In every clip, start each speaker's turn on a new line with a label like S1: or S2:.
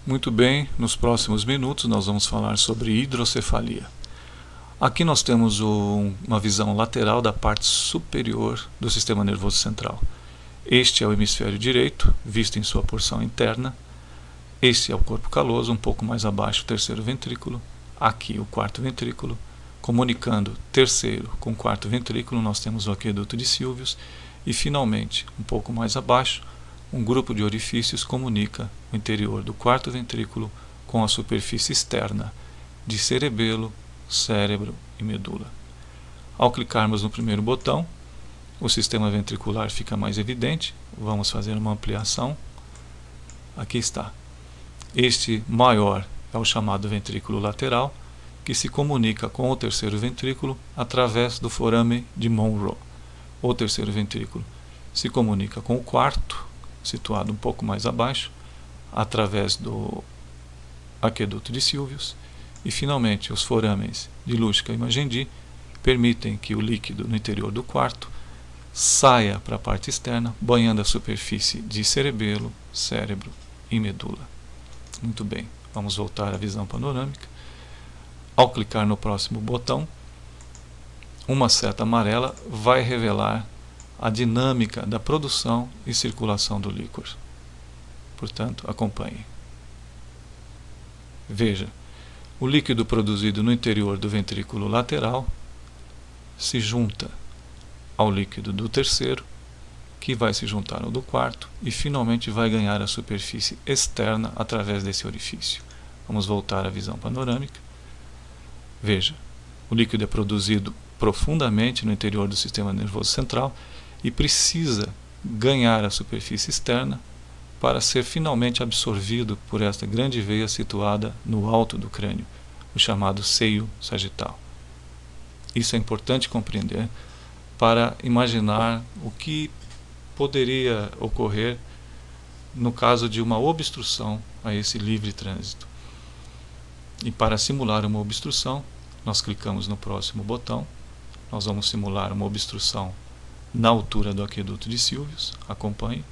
S1: Muito bem, nos próximos minutos nós vamos falar sobre hidrocefalia. Aqui nós temos uma visão lateral da parte superior do sistema nervoso central. Este é o hemisfério direito, visto em sua porção interna. Este é o corpo caloso, um pouco mais abaixo o terceiro ventrículo. Aqui o quarto ventrículo. Comunicando terceiro com quarto ventrículo, nós temos o aqueduto de Sylvius. E finalmente, um pouco mais abaixo, um grupo de orifícios comunica o interior do quarto ventrículo com a superfície externa de cerebelo, cérebro e medula. Ao clicarmos no primeiro botão, o sistema ventricular fica mais evidente. Vamos fazer uma ampliação. Aqui está. Este maior é o chamado ventrículo lateral, que se comunica com o terceiro ventrículo através do forame de Monro. O terceiro ventrículo se comunica com o quarto, situado um pouco mais abaixo, através do aqueduto de Sylvius. E finalmente os forames de Luschka e Magendie permitem que o líquido no interior do quarto saia para a parte externa, banhando a superfície de cerebelo, cérebro e medula. Muito bem, vamos voltar à visão panorâmica. Ao clicar no próximo botão, uma seta amarela vai revelar a dinâmica da produção e circulação do líquor. Portanto, acompanhe. Veja, o líquido produzido no interior do ventrículo lateral se junta ao líquido do terceiro, que vai se juntar ao do quarto e finalmente vai ganhar a superfície externa através desse orifício. Vamos voltar à visão panorâmica. Veja, o líquido é produzido profundamente no interior do sistema nervoso central e precisa ganhar a superfície externa para ser finalmente absorvido por esta grande veia situada no alto do crânio, o chamado seio sagital. Isso é importante compreender para imaginar o que poderia ocorrer no caso de uma obstrução a esse livre trânsito. E para simular uma obstrução, nós clicamos no próximo botão. Nós vamos simular uma obstrução na altura do aqueduto de Sylvius. Acompanhe.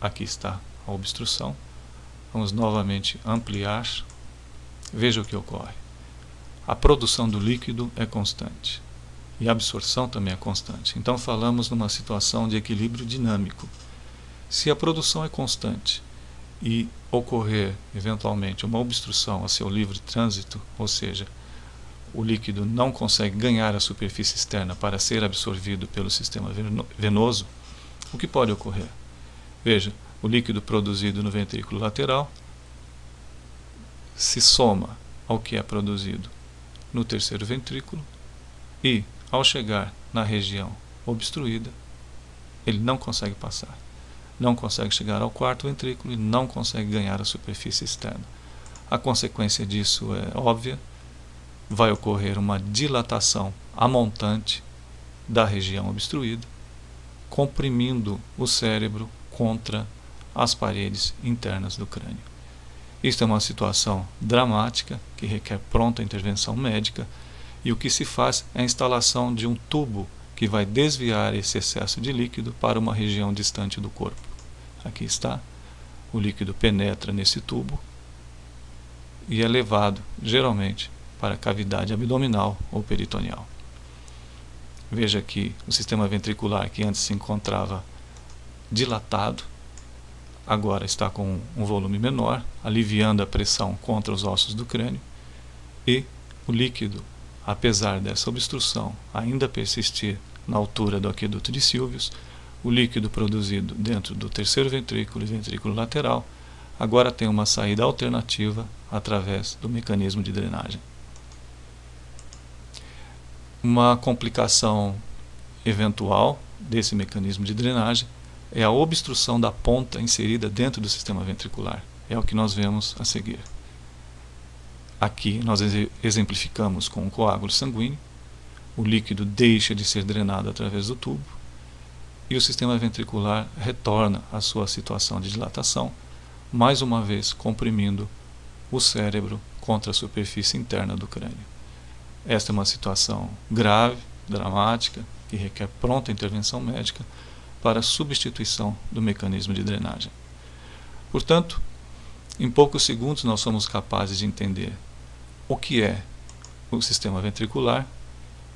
S1: Aqui está a obstrução. Vamos novamente ampliar. Veja o que ocorre. A produção do líquido é constante e a absorção também é constante. Então falamos numa situação de equilíbrio dinâmico. Se a produção é constante e ocorrer eventualmente uma obstrução a seu livre trânsito, ou seja, o líquido não consegue ganhar a superfície externa para ser absorvido pelo sistema venoso, o que pode ocorrer? Veja, o líquido produzido no ventrículo lateral se soma ao que é produzido no terceiro ventrículo e, ao chegar na região obstruída, ele não consegue passar. Não consegue chegar ao quarto ventrículo e não consegue ganhar a superfície externa. A consequência disso é óbvia. Vai ocorrer uma dilatação amontante da região obstruída, comprimindo o cérebro contra as paredes internas do crânio. Isto é uma situação dramática que requer pronta intervenção médica, e o que se faz é a instalação de um tubo que vai desviar esse excesso de líquido para uma região distante do corpo. Aqui está, o líquido penetra nesse tubo e é levado, geralmente, para a cavidade abdominal ou peritoneal. Veja que o sistema ventricular, que antes se encontrava dilatado, agora está com um volume menor, aliviando a pressão contra os ossos do crânio, e o líquido, apesar dessa obstrução ainda persistir na altura do aqueduto de Sylvius, o líquido produzido dentro do terceiro ventrículo e ventrículo lateral agora tem uma saída alternativa através do mecanismo de drenagem. Uma complicação eventual desse mecanismo de drenagem é a obstrução da ponta inserida dentro do sistema ventricular. É o que nós vemos a seguir. Aqui nós exemplificamos com um coágulo sanguíneo. O líquido deixa de ser drenado através do tubo e o sistema ventricular retorna à sua situação de dilatação, mais uma vez comprimindo o cérebro contra a superfície interna do crânio. Esta é uma situação grave, dramática, que requer pronta intervenção médica para a substituição do mecanismo de drenagem. Portanto, em poucos segundos nós somos capazes de entender o que é o sistema ventricular,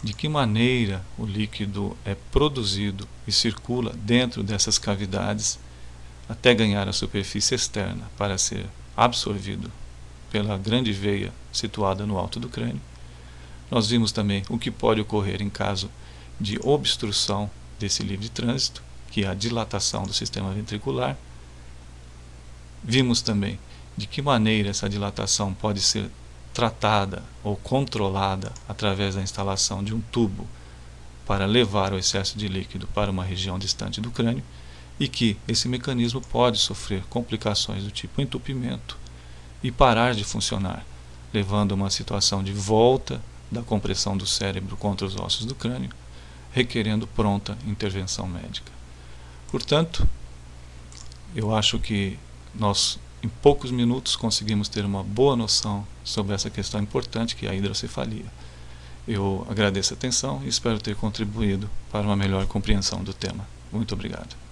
S1: de que maneira o líquido é produzido e circula dentro dessas cavidades até ganhar a superfície externa para ser absorvido pela grande veia situada no alto do crânio. Nós vimos também o que pode ocorrer em caso de obstrução desse livre trânsito, que é a dilatação do sistema ventricular. Vimos também de que maneira essa dilatação pode ser tratada ou controlada através da instalação de um tubo para levar o excesso de líquido para uma região distante do crânio, e que esse mecanismo pode sofrer complicações do tipo entupimento e parar de funcionar, levando a uma situação de volta da compressão do cérebro contra os ossos do crânio, requerendo pronta intervenção médica. Portanto, eu acho que nós, em poucos minutos, conseguimos ter uma boa noção sobre essa questão importante que é a hidrocefalia. Eu agradeço a atenção e espero ter contribuído para uma melhor compreensão do tema. Muito obrigado.